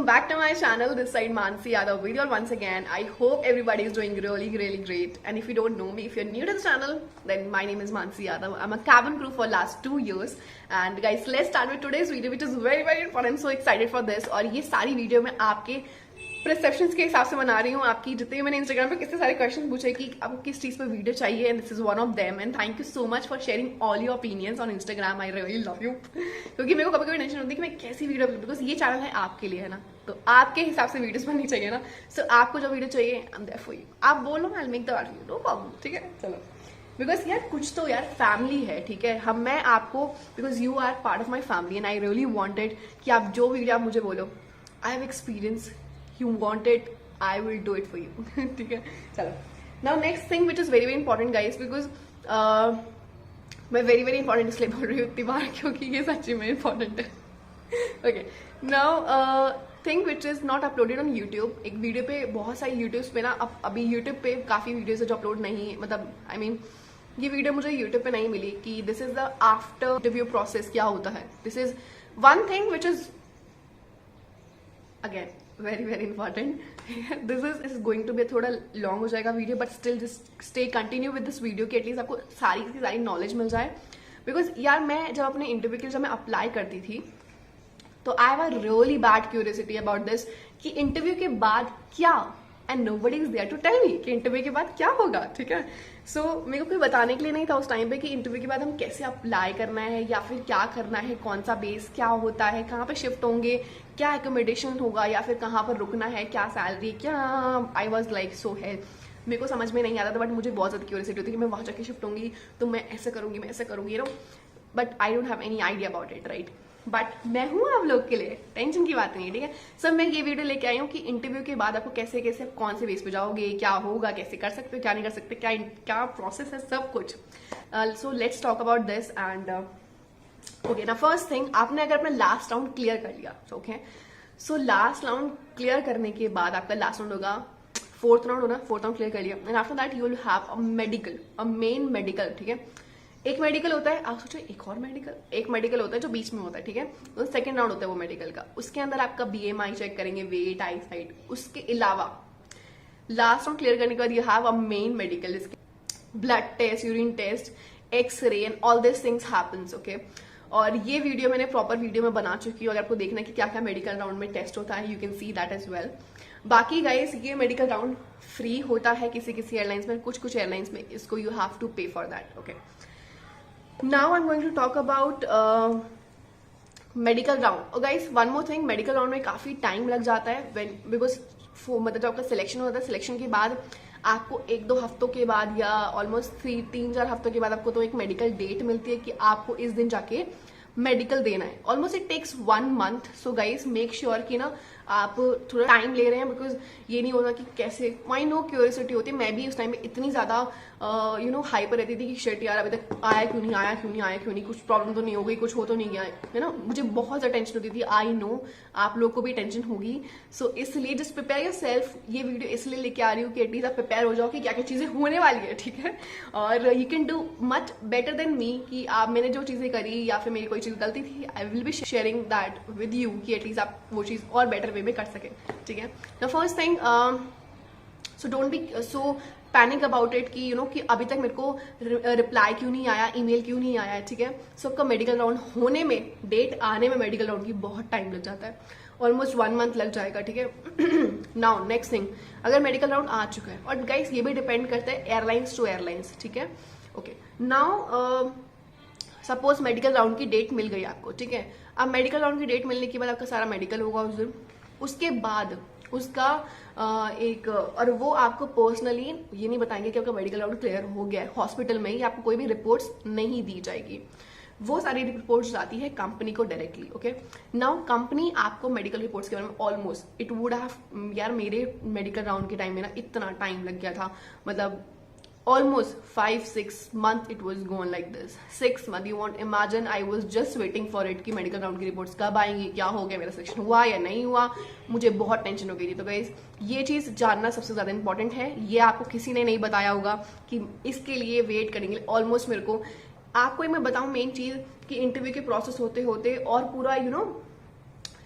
back to my channel. This side Mansi Yadav with you all once again. I hope everybody is doing really great. And if you don't know me, if you're new to the channel, then my name is Mansi Yadav. I'm a cabin crew for last 2 years. And guys, let's start with today's video, which is very important. I'm so excited for this. और ये सारी video में आपके perceptions के हिसाब से बना रही हूँ. आपकी जितने मैंने इंस्टाग्राम पे कितने सारे क्वेश्चन पूछे कि आपको किस चीज पे वीडियो चाहिए, and this is one of them. And thank you so much for sharing all your opinions on Instagram. I really love you. क्योंकि मेरे को कभी कभी टेंशन होती है कि मैं कैसी वीडियो अपलोड, बिकॉज ये चैनल है आपके लिए, है ना, तो आपके हिसाब से वीडियोस बननी चाहिए ना. सो आपको जो वीडियो चाहिए, I am there for you. आप बोलो, I will make the video, no problem. ठीक है, चलो. बिकॉज यार कुछ तो यार फैमिली है, ठीक है. हम मैं आपको, because you are part of my family and I really wanted कि आप जो वीडियो आप मुझे बोलो, I have experience, you want it, I will do it for you. ठीक है, चलो. Now next thing which is very important guys, because मैं very important इसलिए बोल रही हूँ इतनी बार क्योंकि ये सच्ची में important है. Okay, now thing which is not uploaded on YouTube. एक वीडियो पे बहुत सारी यूट्यूब पे ना, अभी यूट्यूब पे काफी वीडियोस है जो अपलोड नहीं, मतलब I mean ये वीडियो मुझे यूट्यूब पे नहीं मिली कि this is the after interview process क्या होता है. This is one thing which is again very important. This is going to be थोड़ा लॉन्ग हो जाएगा video, but still just stay continue with this video कि एटलीस्ट आपको सारी की सारी नॉलेज मिल जाए. बिकॉज यार मैं जब अपने इंटरव्यू के लिए जब मैं अप्लाई करती थी, तो I have a really bad curiosity about this कि इंटरव्यू के बाद क्या, and nobody is there to tell me कि इंटरव्यू के बाद क्या होगा. ठीक है, सो मेरे को कोई बताने के लिए नहीं था उस टाइम पे कि इंटरव्यू के बाद हम कैसे अप्लाई करना है या फिर क्या करना है, कौन सा बेस क्या होता है, कहाँ पे शिफ्ट होंगे, क्या एकोमोडेशन होगा या फिर कहाँ पर रुकना है, क्या सैलरी, क्या. I was like so help. मेरे को समझ में नहीं आता था, बट मुझे बहुत ज्यादा क्यूरियोसिटी होती है कि मैं वहां जाके शिफ्ट होंगी तो मैं ऐसा करूंगी, मैं ऐसा करूंगी, you know. But I don't have any idea about it, right. But मैं हूँ आप लोग के लिए, टेंशन की बात नहीं है. ठीक है, सब मैं ये वीडियो लेके आई हूँ कि इंटरव्यू के बाद आपको कैसे कैसे आप कौन से बेस पे जाओगे, क्या होगा, कैसे कर सकते हो, क्या नहीं कर सकते, क्या क्या प्रोसेस है, सब कुछ. So let's talk about this. And okay, ना फर्स्ट थिंग, आपने अगर अपना लास्ट राउंड क्लियर कर लिया, okay. So last round clear करने के बाद आपका लास्ट राउंड होगा फोर्थ राउंड होना. फोर्थ राउंड क्लियर कर लिया, and after that you will have a medical, a main medical. ठीक है, एक मेडिकल होता है, आप सोचो एक और मेडिकल, एक मेडिकल होता है जो बीच में होता है. ठीक है, तो सेकंड राउंड होता है वो मेडिकल का. उसके अंदर आपका BMI चेक करेंगे, वेट, आई साइट. उसके अलावा लास्ट राउंड क्लियर करने के बाद you have a main medical, इसके blood test, urine test, x-ray and all this things happens. Okay, और ये वीडियो मैंने प्रॉपर वीडियो में बना चुकी हूँ. अगर आपको देखना है कि क्या क्या मेडिकल राउंड में टेस्ट होता है, you can see that as well. बाकी गाइस, ये मेडिकल राउंड फ्री होता है किसी किसी एयरलाइंस में, कुछ एयरलाइंस में इसको you have to pay for that. Okay, now I am going to talk about medical round. और guys, one more thing, medical round में काफी टाइम लग जाता है व्हेन, बिकॉज मतलब जब आपका सिलेक्शन होता है, सिलेक्शन के बाद आपको 1-2 हफ्तों के बाद या ऑलमोस्ट 3-4 हफ्तों के बाद आपको तो एक मेडिकल डेट मिलती है कि आपको इस दिन जाके मेडिकल देना है. Almost it takes 1 month. So guys, make sure कि ना आप थोड़ा टाइम ले रहे हैं, बिकॉज ये नहीं होता कि कैसे, माई नो क्यूरियोसिटी होती है. मैं भी उस टाइम पे इतनी ज्यादा यू नो हाइपर रहती थी कि शिट यार अभी तक आया क्यों नहीं, कुछ प्रॉब्लम तो नहीं हो गई, कुछ हो तो नहीं गया, है ना. मुझे बहुत ज्यादा टेंशन होती थी. आई नो आप लोग को भी टेंशन होगी. सो इसलिए जस्ट प्रिपेयर योर सेल्फ. ये वीडियो इसलिए लेके आ रही हूँ कि एटलीस्ट आप प्रिपेयर हो जाओ कि क्या क्या चीजें होने वाली है. ठीक है, और you can do much better than me कि आप, मैंने जो चीजें करी या फिर मेरी कोई चीज गलती थी, I will be sharing that with you कि एटलीस्ट आप वो चीज और बेटर वे में कर सके. ठीक है, the first thing, so don't be so panic about it कि यू नो कि अभी तक मेरे को रिप्लाई क्यों नहीं आया, ईमेल क्यों नहीं आया. ठीक है, सो आपका मेडिकल राउंड होने में, डेट आने में मेडिकल राउंड की बहुत टाइम लग जाता है, ऑलमोस्ट 1 मंथ लग जाएगा. ठीक है, नाउ नेक्स्ट थिंग, अगर मेडिकल राउंड आ चुका है, और गाइस ये भी डिपेंड करता है एयरलाइंस टू एयरलाइंस. ठीक है, okay. Now suppose medical round की डेट मिल गई आपको. ठीक है, अब मेडिकल राउंड की डेट मिलने के बाद आपका सारा मेडिकल होगा उस दिन. उसके बाद उसका एक, और वो आपको पर्सनली ये नहीं बताएंगे कि आपका मेडिकल राउंड क्लियर हो गया है. हॉस्पिटल में ही आपको कोई भी रिपोर्ट्स नहीं दी जाएगी. वो सारी रिपोर्ट्स जाती है कंपनी को डायरेक्टली. ओके, नाउ कंपनी आपको मेडिकल रिपोर्ट्स के बारे में ऑलमोस्ट इट वुड हैव, यार मेरे मेडिकल राउंड के टाइम में ना इतना टाइम लग गया था, मतलब almost 5-6 months it was gone like this. 6 months, you won't imagine. I was just waiting for it कि मेडिकल राउंड की रिपोर्ट्स कब आएंगी, क्या हो गया, मेरा सिलेक्शन हुआ या नहीं हुआ. मुझे बहुत टेंशन हो गई थी. तो गाइस, ये चीज जानना सबसे ज्यादा इंपॉर्टेंट है. ये आपको किसी ने नहीं बताया होगा कि इसके लिए वेट करेंगे. ऑलमोस्ट मेरे को, आपको मैं बताऊं मेन चीज कि इंटरव्यू के प्रोसेस होते होते और पूरा यू नो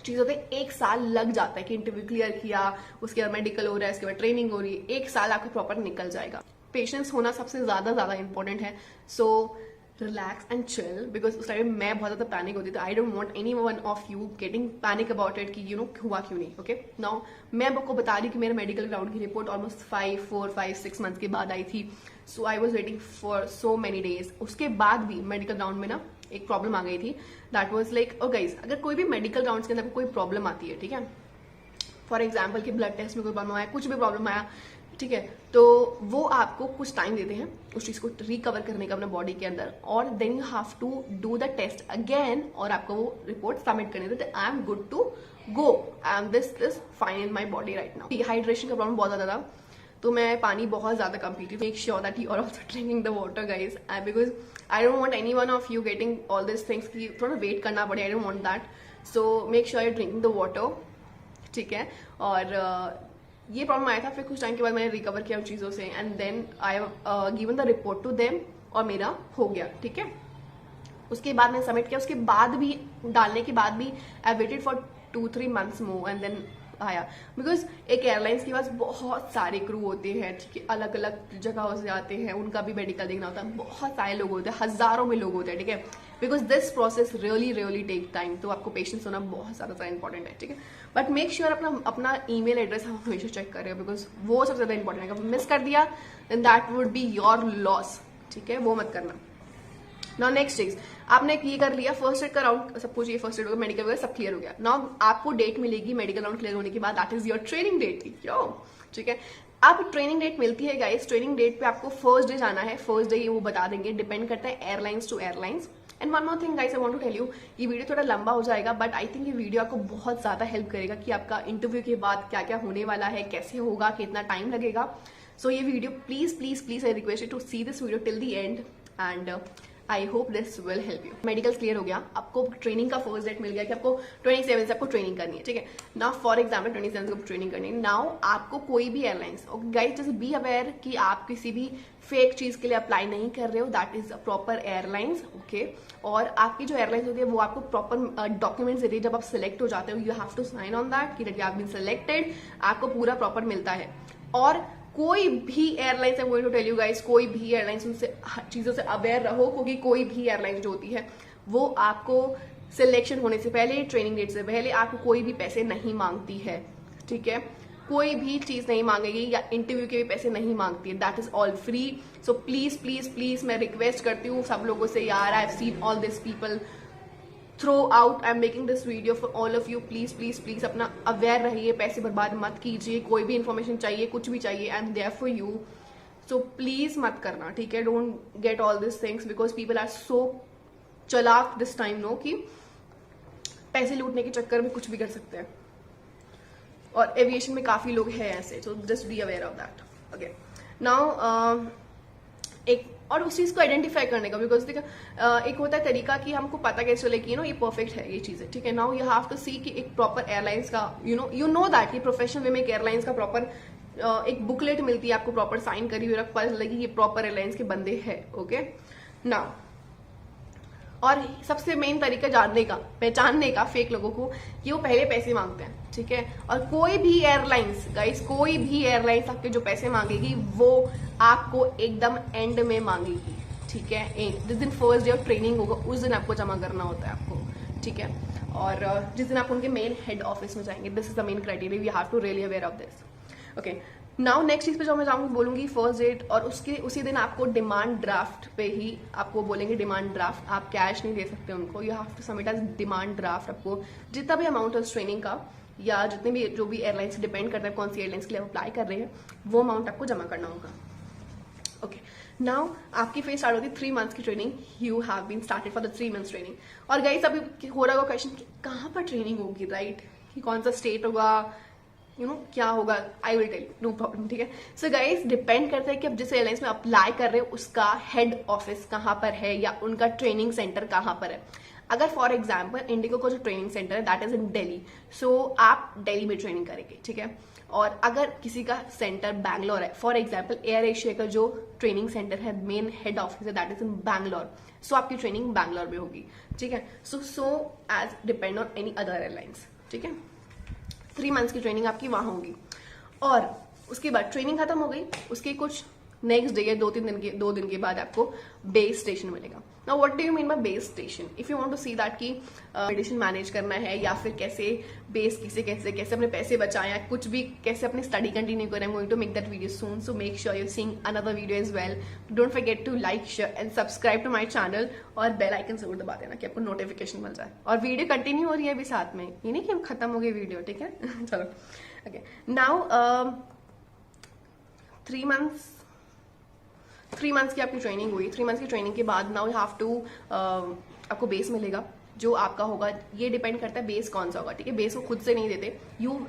चीज़ों पे 1 साल लग जाता है कि इंटरव्यू क्लियर किया, उसके बाद मेडिकल हो रहा है, उसके बाद ट्रेनिंग हो रही है, 1 साल आपका प्रॉपर निकल जाएगा। पेशेंस होना सबसे ज़्यादा इंपॉर्टेंट है। So relax and chill, because उस टाइम मैं बहुत ज़्यादा पैनिक होती थी। आई don't want any one of you getting panic about it कि हुआ क्यों नहीं। ओके, नाउ मैं आपको बता रही कि मेरे मेडिकल ग्राउंड की रिपोर्ट ऑलमोस्ट 4-5-6 मंथ के बाद आई थी। So I was waiting for so many days. उसके बाद भी मेडिकल ग्राउंड में ना एक प्रॉब्लम आ गई थी। दैट वॉज लाइक, और गाइज अगर कोई भी मेडिकल ग्राउंड्स के अंदर कोई प्रॉब्लम आती है, ठीक है, फॉर एग्जाम्पल कि ब्लड टेस्ट में कोई प्रॉब्लम आया, कुछ भी प्रॉब्लम आया, ठीक है, तो वो आपको कुछ टाइम देते हैं उस चीज को रिकवर करने का अपने बॉडी के अंदर, और then you have to do the test again और आपको वो रिपोर्ट सबमिट करनी है। I am good to go and this is fine in my body right now. Dehydration का प्रॉब्लम बहुत ज्यादा था, तो मैं पानी बहुत ज्यादा कम पी थी। Make sure that you are also drinking the water guys, because I don't want any one of you getting all this things की थोड़ा वेट करना पड़े। आई don't want that. So make sure you drinking the water, ठीक है। और ये problem आया था, फिर कुछ टाइम के बाद मैंने रिकवर किया उन चीज़ों से, and then I have given the report to them और मेरा हो गया, ठीक है। उसके बाद मैंने सबमिट किया, उसके बाद भी डालने के बाद भी I waited for 2-3 months more and then आया। बिकॉज एक एयरलाइंस के पास बहुत सारे क्रू होते हैं, ठीक है, अलग अलग जगह से आते हैं, उनका भी मेडिकल देखना होता है, बहुत सारे लोग होते हैं, हजारों में लोग होते हैं, ठीक है। Because this process really take time, तो आपको पेशेंस होना बहुत ज़्यादा इंपॉर्टेंट है, ठीक है। बट मेक श्योर अपना ईमेल एड्रेस हम हमेशा चेक करें, बिकॉज वो सबसे ज़्यादा इंपॉर्टेंट है। अगर मिस कर दिया then that would be your loss, ठीक है, वो मत करना। नाउ नेक्स्ट चीज, आपने ये कर लिया फर्स्ट एड का राउंड, सब कुछ ये फर्स्ट एड हो गया, मेडिकल वगैरह सब क्लियर हो गया। नाउ आपको डेट मिलेगी मेडिकल राउंड क्लियर होने के बाद, that is your training date, ठीक है। अब ट्रेनिंग डेट मिलती है गाइस, ट्रेनिंग डेट पे आपको फर्स्ट डे जाना है, फर्स्ट डे वो बता देंगे, डिपेंड करता है airlines to airlines. And one more thing guys, I want to tell you, ये वीडियो थोड़ा लंबा हो जाएगा, बट आई थिंक ये वीडियो आपको बहुत ज्यादा हेल्प करेगा कि आपका इंटरव्यू के बाद क्या क्या होने वाला है, कैसे होगा, कितना टाइम लगेगा। सो ये video please I request you to see this video till the end, and I hope this will help you. Medical clear हो गया, आपको ट्रेनिंग का फर्स्ट डेट मिल गया कि आपको 27 से आपको ट्रेनिंग करनी है, ठीक है। नाउ फॉर एग्जाम्पल 27 से आपको ट्रेनिंग करनी है। नाउ आपको कोई भी airlines, guys just be aware कि आप किसी भी फेक चीज के लिए अप्लाई नहीं कर रहे हो, that is proper airlines, okay. और आपकी जो एयरलाइंस होती है वो आपको प्रॉपर डॉक्यूमेंट्स देती है, जब आप सिलेक्ट हो जाते हो you have to sign on that कि यू हैव बीन सिलेक्टेड, आपको पूरा प्रॉपर मिलता है। और कोई भी airlines, I am going to tell you guys, कोई भी एयरलाइंस उनसे चीजों से अवेयर रहो, क्योंकि कोई भी एयरलाइंस जो होती है वो आपको सिलेक्शन होने से पहले, ट्रेनिंग डेट से पहले आपको कोई भी पैसे नहीं मांगती है, ठीक है। कोई भी चीज नहीं मांगेगी या इंटरव्यू के भी पैसे नहीं मांगती है, that is all free. So please मैं रिक्वेस्ट करती हूँ सब लोगों से, यार I have seen all this people through out, I am making this video for all of you, please अपना अवेयर रहिए, पैसे बर्बाद मत कीजिए, कोई भी इन्फॉर्मेशन चाहिए, कुछ भी चाहिए, I am there for you. So please मत करना, ठीक है। Don't get all this things because people are so चालाक दिस टाइम, नो, कि पैसे लूटने के चक्कर में कुछ भी कर सकते हैं, और एविएशन में काफी लोग हैं ऐसे, so just be aware of that, okay. Now एक और उस चीज को आइडेंटिफाई करने का, बिकॉज एक होता है तरीका कि हमको पता कैसे चले कि ये परफेक्ट है ये चीजें, ठीक है। नाउ यू हैव टू सी कि एक प्रॉपर एयरलाइंस का यू नो दैट, ये प्रोफेशनल वे में एक एयरलाइंस का प्रॉपर एक बुकलेट मिलती है आपको, प्रॉपर साइन करी हुई, पता चलेगी ये प्रॉपर एयरलाइंस के बंदे हैं, ओके। नाउ और सबसे मेन तरीका जानने का, पहचानने का फेक लोगों को, कि वो पहले पैसे मांगते हैं, ठीक है। और कोई भी एयरलाइंस गाइस, कोई भी एयरलाइंस आपके जो पैसे मांगेगी वो आपको एकदम एंड में मांगेगी, ठीक है। जिस दिन फर्स्ट डे ऑफ ट्रेनिंग होगा उस दिन आपको जमा करना होता है आपको, ठीक है। और जिस दिन आप उनके मेन हेड ऑफिस में जाएंगे, this is the main criteria, you have to really aware of this, okay. Now next चीज पे जो मैं जाऊंगी बोलूंगी फर्स्ट डेट, और उसके उसी दिन आपको डिमांड ड्राफ्ट पे ही आपको बोलेंगे डिमांड ड्राफ्ट, आप कैश नहीं दे सकते उनको, you have to submit as demand draft. आपको जितना भी अमाउंट है उस ट्रेनिंग का, या जितने भी जो भी एयरलाइंस डिपेंड करता है कौन सी एयरलाइंस के लिए अप्लाई कर रहे हैं, वो अमाउंट आपको जमा करना होगा, ओके। नाउ आपकी फेज स्टार्ट होती है 3 months की training, you have been started for the 3 months training. और गाइस अभी हो रहा होगा क्वेश्चन, कहाँ पर ट्रेनिंग होगी, राइट, कि कौन सा स्टेट होगा, क्या होगा, I will tell, no problem, ठीक है। सो गाइस डिपेंड करता है कि आप जिस एयरलाइंस में अप्लाई कर रहे हो उसका हेड ऑफिस कहाँ पर है, या उनका ट्रेनिंग सेंटर कहाँ पर है। अगर फॉर एग्जाम्पल इंडिगो का जो ट्रेनिंग सेंटर है दैट इज इन दिल्ली, सो आप दिल्ली में ट्रेनिंग करेंगे, ठीक है। और अगर किसी का सेंटर बैंगलोर है, फॉर एग्जाम्पल एयर एशिया का जो ट्रेनिंग सेंटर है, मेन हेड ऑफिस है, that is in Bangalore, so आपकी ट्रेनिंग बैंगलोर में होगी, ठीक है। So as depend on any other airlines, ठीक है। 3 मंथ्स की ट्रेनिंग आपकी वहाँ होगी, और उसके बाद ट्रेनिंग खत्म हो गई, उसके कुछ नेक्स्ट डे या 2 दिन के बाद आपको बेस स्टेशन मिलेगा। Now what do you mean by base station? If you want to see that कि मेडिटेशन मैनेज करना है, या फिर कैसे बेस कैसे अपने पैसे बचाएं, या कुछ भी कैसे अपनी स्टडी कंटिन्यू करें, I am going to make that video soon, so make sure you seeing another video as well. Don't forget to like, share and subscribe to my channel, और बेल आइकन जरूर दबा देना कि आपको notification मिल जाए। और video continue हो रही है अभी साथ में, ये नहीं कि हम खत्म हो गई वीडियो, ठीक है। चलो ओके, नाउ 3 मंथ्स की आपकी ट्रेनिंग हुई। 3 मंथ्स की ट्रेनिंग के बाद नाउ यू हैव टू, आपको बेस मिलेगा जो आपका होगा। ये डिपेंड करता है बेस कौन सा होगा, ठीक है। बेस वो खुद से नहीं देते,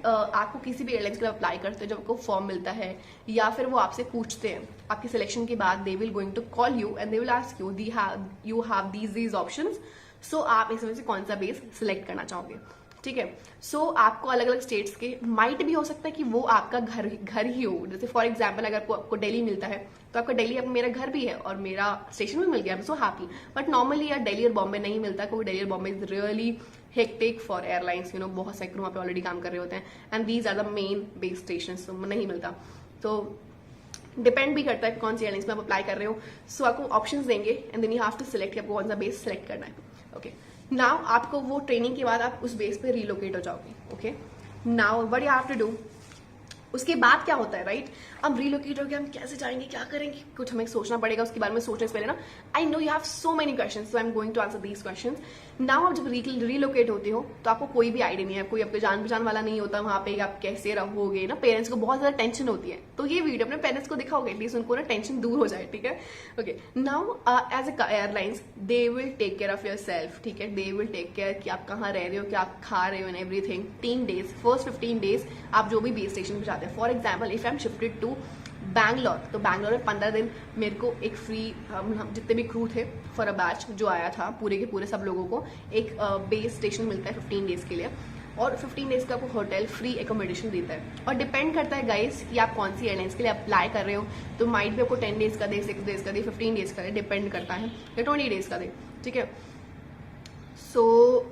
आपको किसी भी एयरलाइंस के लिए अप्लाई करते हो, जब आपको फॉर्म मिलता है या फिर वो आपसे पूछते हैं आपकी सिलेक्शन के बाद, they will going to call you and they will ask you you have these options, so आप इसमें से कौन सा बेस सिलेक्ट करना चाहोगे, ठीक है। सो आपको अलग अलग स्टेट्स के, माइट भी हो सकता है कि वो आपका घर ही हो। जैसे फॉर एग्जाम्पल अगर आपको दिल्ली मिलता है तो आपका दिल्ली, अब मेरा घर भी है और मेरा स्टेशन भी मिल गया, I am so happy. But normally यार दिल्ली और बॉम्बे नहीं मिलता, क्योंकि दिल्ली और Bombay is really hectic for airlines, you know, बहुत सैकड़ों वहाँ पे ऑलरेडी काम कर रहे होते हैं, and these are the main base station, तो नहीं मिलता। तो डिपेंड भी करता है कौन सी एयरलाइंस में आप अप्लाई कर रहे हो। सो आपको ऑप्शंस देंगे and then you have to select, आपको कौन सा बेस सिलेक्ट करना है, ओके। नाउ आपको वो ट्रेनिंग के बाद आप उस बेस पे रिलोकेट हो जाओगे, okay. Now what you have to do, उसके बाद क्या होता है, राइट। अब रिलोकेट हो गया, हम कैसे जाएंगे, क्या करेंगे, कुछ हमें सोचना पड़ेगा उसके बारे में। सोचने से पहले ना, I know you have so many questions, so I am going to answer these questions now. आप जब रिलोकेट होते हो तो आपको कोई भी आइडिया नहीं है, कोई आपके जान पहचान वाला नहीं होता वहां पे, आप कैसे रहोगे ना। पेरेंट्स को बहुत ज्यादा टेंशन होती है, तो ये वीडियो अपने पेरेंट्स को दिखाओगे, एटलीस्ट उनको ना टेंशन दूर हो जाए, ठीक है। Okay, now as a airlines they will take care of your self, ठीक है। दे विल टेक केयर कि आप कहाँ रह रहे हो, क्या आप खा रहे हो, and everything. 3 days, first 15 days आप जो भी बेस स्टेशन पे जाते हैं, for example if I am shifted to Bangalore, तो बैंगलोर में 15 दिन मेरे को एक फ्री, हम जितने भी क्रू थे फॉर अ बैच जो आया था, पूरे के पूरे सब लोगों को एक बेस स्टेशन मिलता है 15 डेज के लिए, और 15 डेज का आपको होटल फ्री एकोमोडेशन देता है। और डिपेंड करता है गाइस कि आप कौन सी एयरलाइंस के लिए अप्लाई कर रहे हो, तो माइट भी आपको 10 डेज का दे, 6 डेज का दे, 15 डेज का दे, डिपेंड करता है, या 20 डेज का दे, ठीक है। सो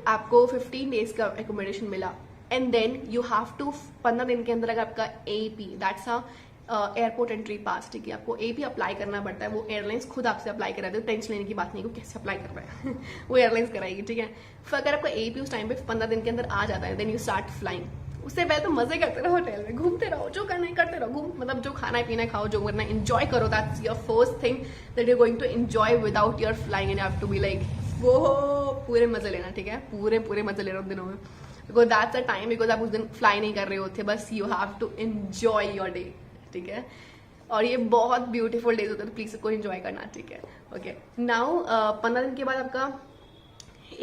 आपको 15 डेज का एकोमोडेशन मिला, and then you have to 15 दिन के अंदर अगर आपका AP, that's a airport entry pass, ठीक है, आपको AP अप्लाई करना पड़ता है। वो एयरलाइंस खुद आपसे अप्लाई कराते हैं, टेंशन लेने की बात नहीं है कैसे अप्लाई कर रहा है वो एयरलाइंस कराएगी, ठीक है। फिर अगर आपका AP उस टाइम पे 15 दिन के अंदर आ जाता है, देन यू स्टार्ट फ्लाइंग। उससे पहले तो मजे करते रहो, होटल में घूमते रहो, जो करना है करते रहो, मतलब जो खाना है पीना खाओ, जो करना है एंजॉय करो। That's your first thing that you going to enjoy without your flying, and you have to be like वो पूरे मजे लेना, ठीक है, पूरे मजे ले रहे हो दिनों में, because that's a time, because आप उस दिन फ्लाई नहीं कर रहे होते, बस you have to enjoy your day, ठीक है। और ये बहुत ब्यूटीफुल डेज होते हैं, तो प्लीज इसको एंजॉय करना, ठीक है। ओके, नाउ 15 दिन के बाद आपका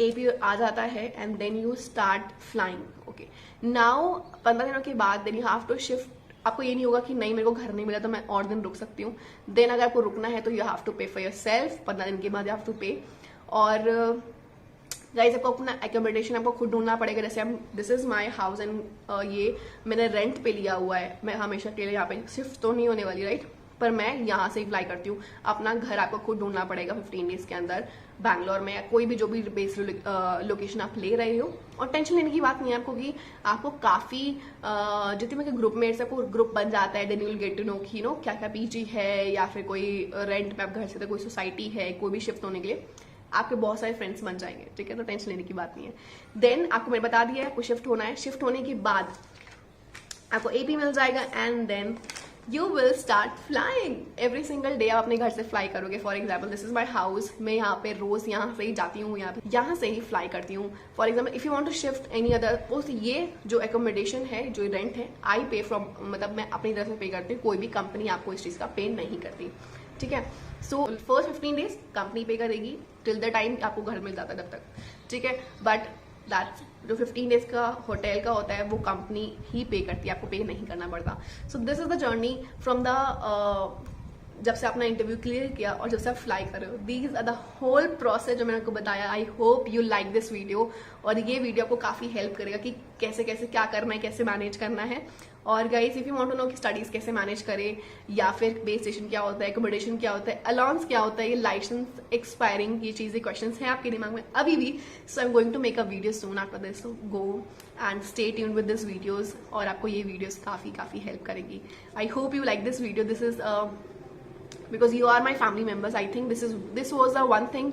AP आ जाता है, and then you start flying. Okay, now 15 दिनों के बाद then you have to shift. आपको ये नहीं होगा कि नहीं मेरे को घर नहीं मिला तो मैं और दिन रुक सकती हूँ। देन अगर आपको रुकना है तो you have to pay for your self, 15 दिन के बाद यू हैव टू पे। और गाइस आपको अपना एकोमोडेशन आपको खुद ढूंढना पड़ेगा। जैसे हम, this is my house and ये मैंने रेंट पे लिया हुआ है, मैं हमेशा के लिए यहाँ पे शिफ्ट तो नहीं होने वाली, राइट, पर मैं यहाँ से ही फ्लाई करती हूँ। अपना घर आपको खुद ढूंढना पड़ेगा 15 डेज के अंदर बैंगलोर में, या कोई भी जो भी बेस लोकेशन आप ले रहे हो। और टेंशन लेने की बात नहीं है आपको कि आपको काफी जितने मेरे ग्रुप में आपको ग्रुप बन जाता है, then you will get to know कि नो क्या क्या PG है, या फिर कोई रेंट पे आप घर से, तो कोई सोसाइटी है, कोई भी शिफ्ट होने के लिए आपके बहुत सारे फ्रेंड्स बन जाएंगे, ठीक है, तो टेंशन लेने की बात नहीं है। देन आपको मैंने बता दिया है आपको शिफ्ट होना है। शिफ्ट होने के बाद आपको AP मिल जाएगा, and then you will start flying. Every single day आप अपने घर से फ्लाई करोगे। For example this is my house, मैं यहाँ पे रोज यहाँ से ही जाती हूँ, यहाँ से ही फ्लाई करती हूँ। For example if you want to shift any other, ये जो एकोमोडेशन है, जो रेंट है, आई पे फ्रॉम, मतलब मैं अपनी तरफ से पे करती हूँ, कोई भी कंपनी आपको इस चीज का पे नहीं करती, ठीक है। सो फर्स्ट 15 डेज कंपनी पे करेगी टिल द टाइम आपको घर मिल जाता है तब तक, ठीक है। बट दैट्स जो 15 डेज का होटल का होता है वो कंपनी ही पे करती है, आपको पे नहीं करना पड़ता। So this is the journey from the जब से आपने इंटरव्यू क्लियर किया और जब से आप फ्लाई कर रहे हो, these are the whole process जो मैंने आपको बताया. I hope you like this video, और ये वीडियो आपको काफी हेल्प करेगा कि कैसे कैसे क्या करना है, कैसे मैनेज करना है. और guys, if you want to know कि स्टडीज कैसे मैनेज करें, या फिर बेस स्टेशन क्या होता है, एकोमोडेशन क्या होता है, अलाउंस क्या होता है, ये लाइसेंस एक्सपायरिंग, ये चीजें क्वेश्चंस हैं आपके दिमाग में अभी भी. So I am going to make a video soon after this. So go and stay tuned with this videos, और आपको ये वीडियोस काफी हेल्प करेगी. I hope you like this video. This is because you are my family members. I think this was the one thing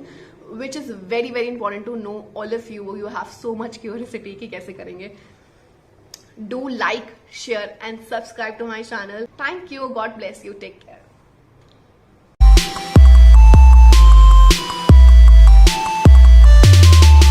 which is very important to know. All of you have so much curiosity कि कैसे करेंगे. Do like, share and subscribe to my channel. Thank you. God bless you. Take care.